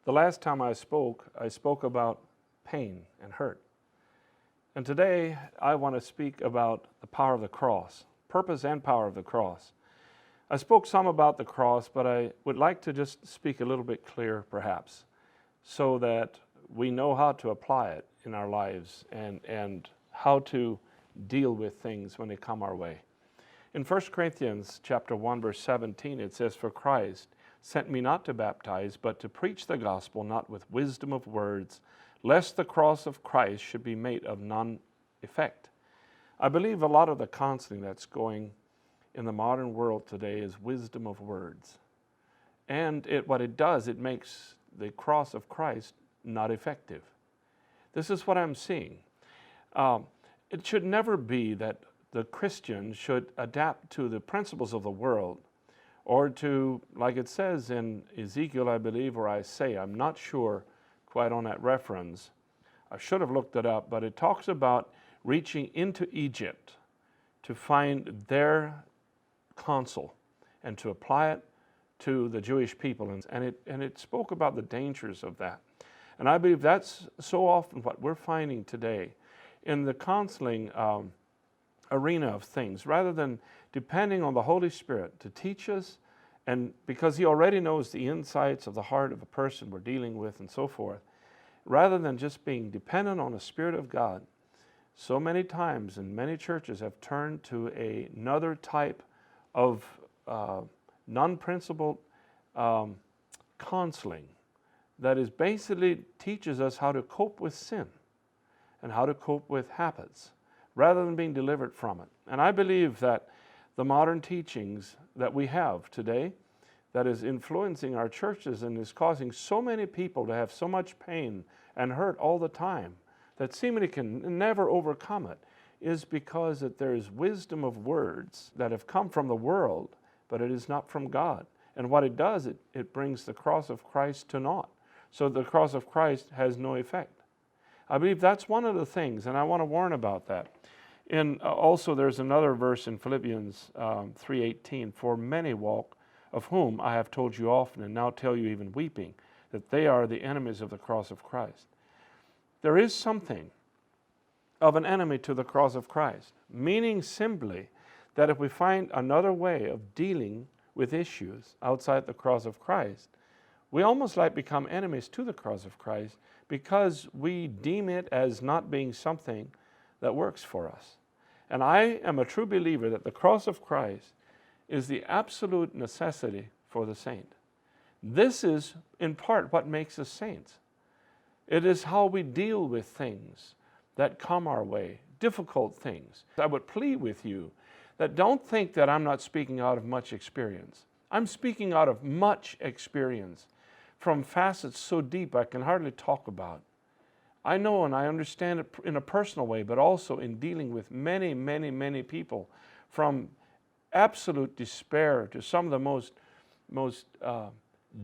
The last time I spoke about pain and hurt. And today I want to speak about the power of the cross, purpose and power of the cross. I spoke some about the cross, but I would like to just speak a little bit clearer perhaps, so that we know how to apply it in our lives and how to deal with things when they come our way. In 1 Corinthians chapter 1, verse 17, it says, "For Christ sent me not to baptize, but to preach the gospel, not with wisdom of words, lest the cross of Christ should be made of none effect." I believe a lot of the counseling that's going in the modern world today is wisdom of words. And what it does, it makes the cross of Christ not effective. This is what I'm seeing. It should never be that the Christian should adapt to the principles of the world, or to, like it says in Ezekiel, I believe, or Isaiah, I'm not sure quite on that reference. I should have looked it up, but it talks about reaching into Egypt to find their counsel and to apply it to the Jewish people. And it spoke about the dangers of that. And I believe that's so often what we're finding today in the counseling arena of things, rather than depending on the Holy Spirit to teach us, and because He already knows the insights of the heart of a person we're dealing with and so forth, rather than just being dependent on the Spirit of God, so many times and many churches have turned to another type of non-principled counseling that is basically teaches us how to cope with sin and how to cope with habits, rather than being delivered from it. And I believe that the modern teachings that we have today that is influencing our churches and is causing so many people to have so much pain and hurt all the time that seemingly can never overcome it is because that there is wisdom of words that have come from the world, but it is not from God. And what it does, it brings the cross of Christ to naught. So the cross of Christ has no effect. I believe that's one of the things, and I want to warn about that. And also there's another verse in Philippians 3:18, "For many walk, of whom I have told you often, and now tell you even weeping, that they are the enemies of the cross of Christ." There is something of an enemy to the cross of Christ, meaning simply that if we find another way of dealing with issues outside the cross of Christ, we almost like become enemies to the cross of Christ because we deem it as not being something that works for us. And I am a true believer that the cross of Christ is the absolute necessity for the saint. This is in part what makes us saints. It is how we deal with things that come our way, difficult things. I would plead with you that don't think that I'm not speaking out of much experience. I'm speaking out of much experience from facets so deep I can hardly talk about. I know and I understand it in a personal way, but also in dealing with many, many, many people, from absolute despair to some of the most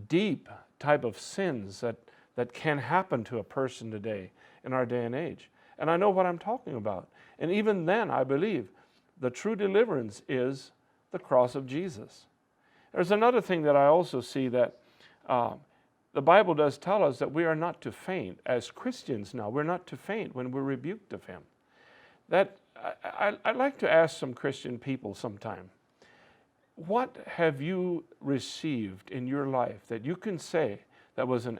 deep type of sins that can happen to a person today in our day and age. And I know what I'm talking about. And even then, I believe the true deliverance is the cross of Jesus. There's another thing that I also see, that the Bible does tell us that we are not to faint. As Christians now, we're not to faint when we're rebuked of Him. That I'd like to ask some Christian people sometime, what have you received in your life that you can say that was an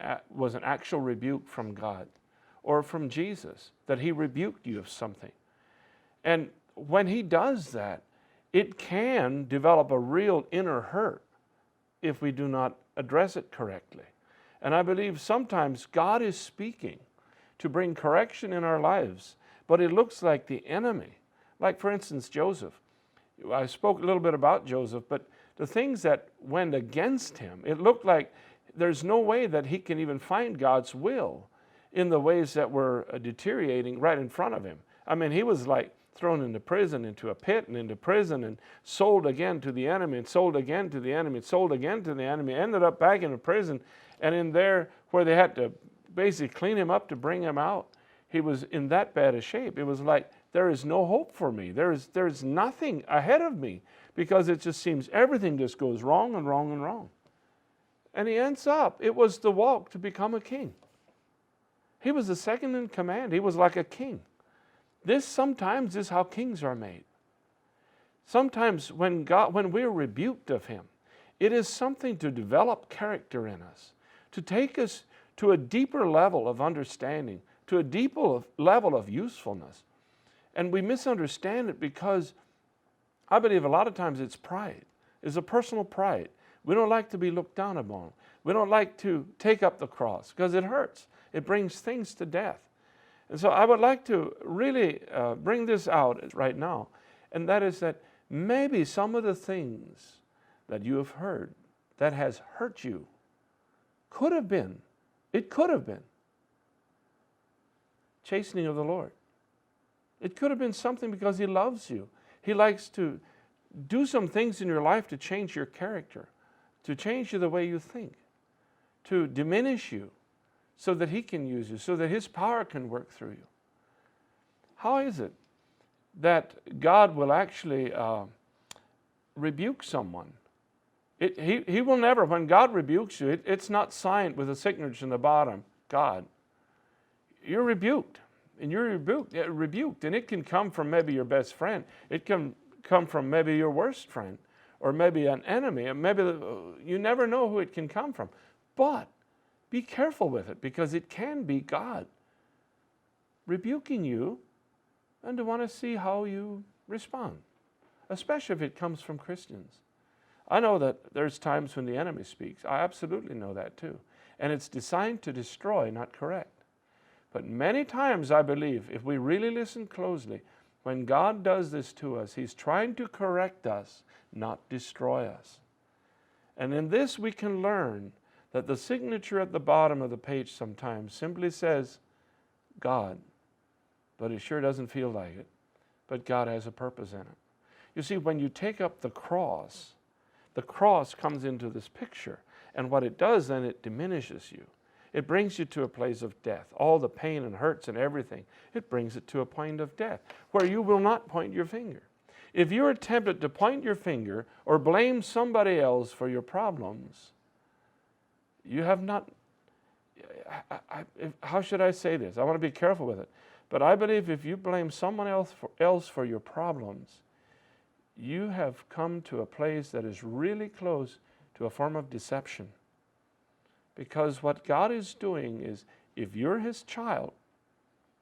actual rebuke from God or from Jesus, that He rebuked you of something? And when He does that, it can develop a real inner hurt if we do not address it correctly. And I believe sometimes God is speaking to bring correction in our lives, but it looks like the enemy. Like, for instance, Joseph. I spoke a little bit about Joseph, but the things that went against him, it looked like there's no way that he can even find God's will in the ways that were deteriorating right in front of him. I mean, he was like thrown into prison, into a pit, and into prison, and sold again to the enemy, and sold again to the enemy, and sold again to the enemy, ended up back in a prison, and in there where they had to basically clean him up to bring him out, he was in that bad a shape. It was like, there is no hope for me. There's nothing ahead of me, because it just seems everything just goes wrong and wrong and wrong. And he ends up, it was the walk to become a king. He was the second in command. He was like a king. This sometimes is how kings are made. Sometimes when we're rebuked of him, it is something to develop character in us, to take us to a deeper level of understanding, to a deeper level of usefulness. And we misunderstand it because I believe a lot of times it's pride. It's a personal pride. We don't like to be looked down upon. We don't like to take up the cross because it hurts. It brings things to death. And so I would like to really bring this out right now, and that is that maybe some of the things that you have heard that has hurt you could have been chastening of the Lord. It could have been something because he loves you. He likes to do some things in your life to change your character, to change you the way you think, to diminish you so that he can use you, so that his power can work through you. How is it that God will actually rebuke someone? He will never, when God rebukes you, it's not signed with a signature in the bottom, God. You're rebuked. And you're rebuked. And it can come from maybe your best friend. It can come from maybe your worst friend. Or maybe an enemy. And maybe you never know who it can come from. But be careful with it, because it can be God rebuking you and to want to see how you respond, especially if it comes from Christians. I know that there's times when the enemy speaks. I absolutely know that too. And it's designed to destroy, not correct. But many times I believe, if we really listen closely, when God does this to us, he's trying to correct us, not destroy us. And in this we can learn that the signature at the bottom of the page sometimes simply says, God, but it sure doesn't feel like it. But God has a purpose in it. You see, when you take up the cross comes into this picture. And what it does then, it diminishes you. It brings you to a place of death. All the pain and hurts and everything, it brings it to a point of death where you will not point your finger. If you're tempted to point your finger or blame somebody else for your problems, you have not, how should I say this? I want to be careful with it. But I believe if you blame someone else for your problems, you have come to a place that is really close to a form of deception. Because what God is doing is, if you're his child,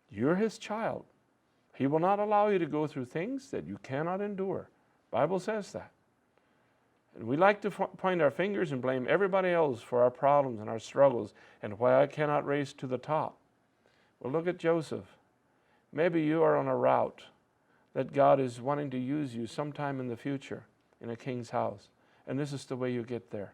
you're his child. He will not allow you to go through things that you cannot endure. The Bible says that. And we like to point our fingers and blame everybody else for our problems and our struggles and why I cannot raise to the top. Well, look at Joseph. Maybe you are on a route that God is wanting to use you sometime in the future in a king's house. And this is the way you get there.